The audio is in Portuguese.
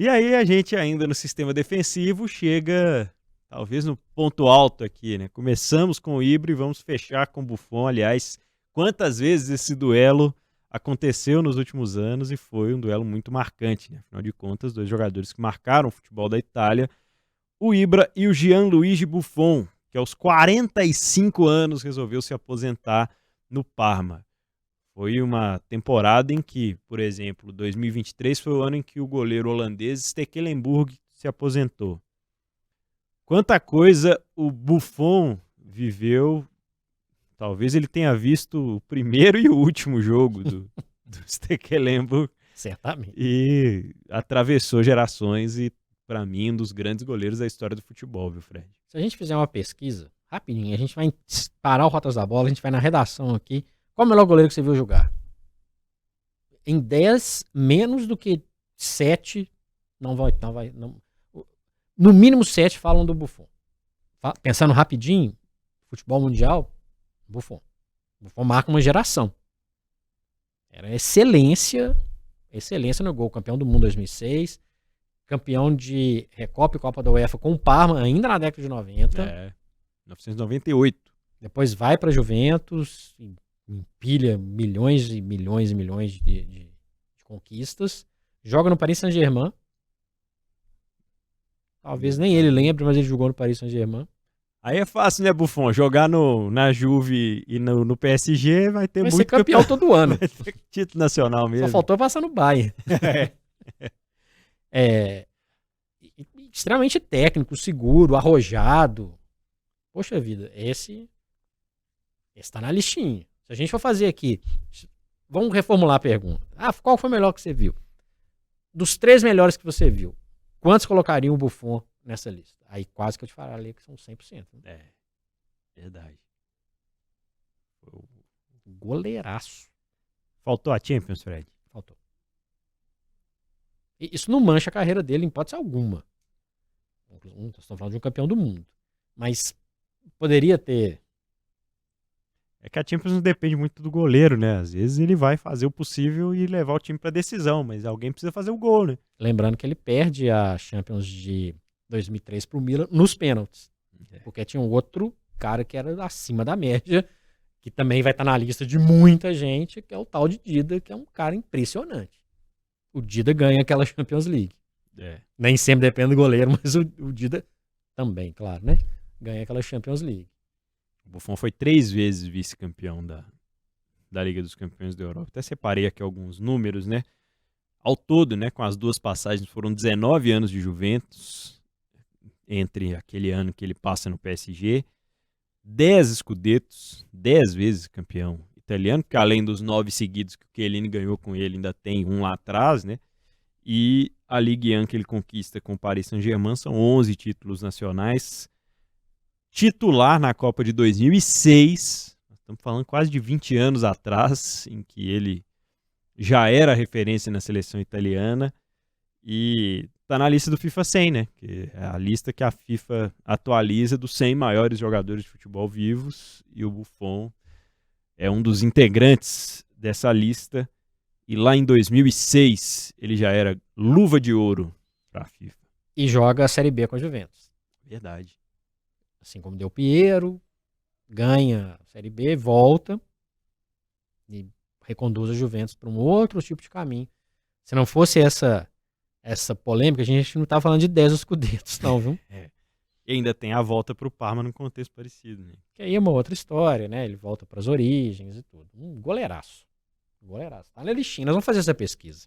E aí a gente ainda no sistema defensivo chega talvez no ponto alto aqui, né? Começamos com o Ibra e vamos fechar com o Buffon. Aliás, quantas vezes esse duelo aconteceu nos últimos anos e foi um duelo muito marcante, né? Afinal de contas, dois jogadores que marcaram o futebol da Itália, o Ibra e o Gianluigi Buffon, que aos 45 anos resolveu se aposentar no Parma. Foi uma temporada em que, por exemplo, 2023 foi o ano em que o goleiro holandês Stekelenburg se aposentou. Quanta coisa o Buffon viveu, talvez ele tenha visto o primeiro e o último jogo do Stekelenburg. Certamente. E atravessou gerações e, para mim, um dos grandes goleiros da história do futebol, viu, Fred? Se a gente fizer uma pesquisa, rapidinho, a gente vai parar o Rotas da Bola, a gente vai na redação aqui. Qual o melhor goleiro que você viu jogar? Em 10, menos do que 7, não vai. No mínimo 7 falam do Buffon. Pensando rapidinho, futebol mundial, Buffon. Buffon marca uma geração. Era excelência no gol. Campeão do mundo em 2006, campeão de Recopa e Copa da UEFA com o Parma, ainda na década de 90. 1998. Depois vai para Juventus, empilha milhões e milhões e milhões de conquistas. Joga no Paris Saint-Germain. Talvez nem ele lembre, mas ele jogou no Paris Saint-Germain. Aí é fácil, né, Buffon? Jogar na Juve e no PSG vai ter vai muito ser campeão todo ano. Vai ter título nacional mesmo. Só faltou passar no Bayern. Extremamente técnico, seguro, arrojado. Poxa vida, esse tá na listinha. Se a gente for fazer aqui, vamos reformular a pergunta. Qual foi o melhor que você viu? Dos 3 melhores que você viu, quantos colocariam o Buffon nessa lista? Aí quase que eu te falaria que são 100%. Né? Verdade. Goleiraço. Faltou a Champions, Fred? Faltou. E isso não mancha a carreira dele em hipótese alguma. Estamos falando de um campeão do mundo. Mas poderia ter. É que a Champions não depende muito do goleiro, né? Às vezes ele vai fazer o possível e levar o time pra decisão, mas alguém precisa fazer o gol, né? Lembrando que ele perde a Champions de 2003 pro Milan nos pênaltis. Porque tinha um outro cara que era acima da média, que também vai estar na lista de muita gente, que é o tal de Dida, que é um cara impressionante. O Dida ganha aquela Champions League. Nem sempre depende do goleiro, mas o Dida também, claro, né? Ganha aquela Champions League. O Buffon foi 3 vezes vice-campeão da Liga dos Campeões da Europa. Até separei aqui alguns números, né? Ao todo, né, com as 2 passagens, foram 19 anos de Juventus, entre aquele ano que ele passa no PSG, 10 Scudettos, 10 vezes campeão italiano, porque além dos 9 seguidos que o Chiellini ganhou com ele, ainda tem um lá atrás, né? E a Ligue 1 que ele conquista com o Paris Saint-Germain são 11 títulos nacionais. Titular na Copa de 2006, estamos falando quase de 20 anos atrás, em que ele já era referência na seleção italiana e está na lista do FIFA 100, né? Que é a lista que a FIFA atualiza dos 100 maiores jogadores de futebol vivos, e o Buffon é um dos integrantes dessa lista. E lá em 2006 ele já era luva de ouro para a FIFA. E joga a Série B com a Juventus. Verdade. Assim como Del Piero, ganha a Série B, volta e reconduz a Juventus para um outro tipo de caminho. Se não fosse essa polêmica, a gente não tá falando de 10 Scudettos, não, viu? E ainda tem a volta para o Parma num contexto parecido, né? Que aí é uma outra história, né? Ele volta para as origens e tudo. Goleiraço. Tá na listinha. Nós vamos fazer essa pesquisa.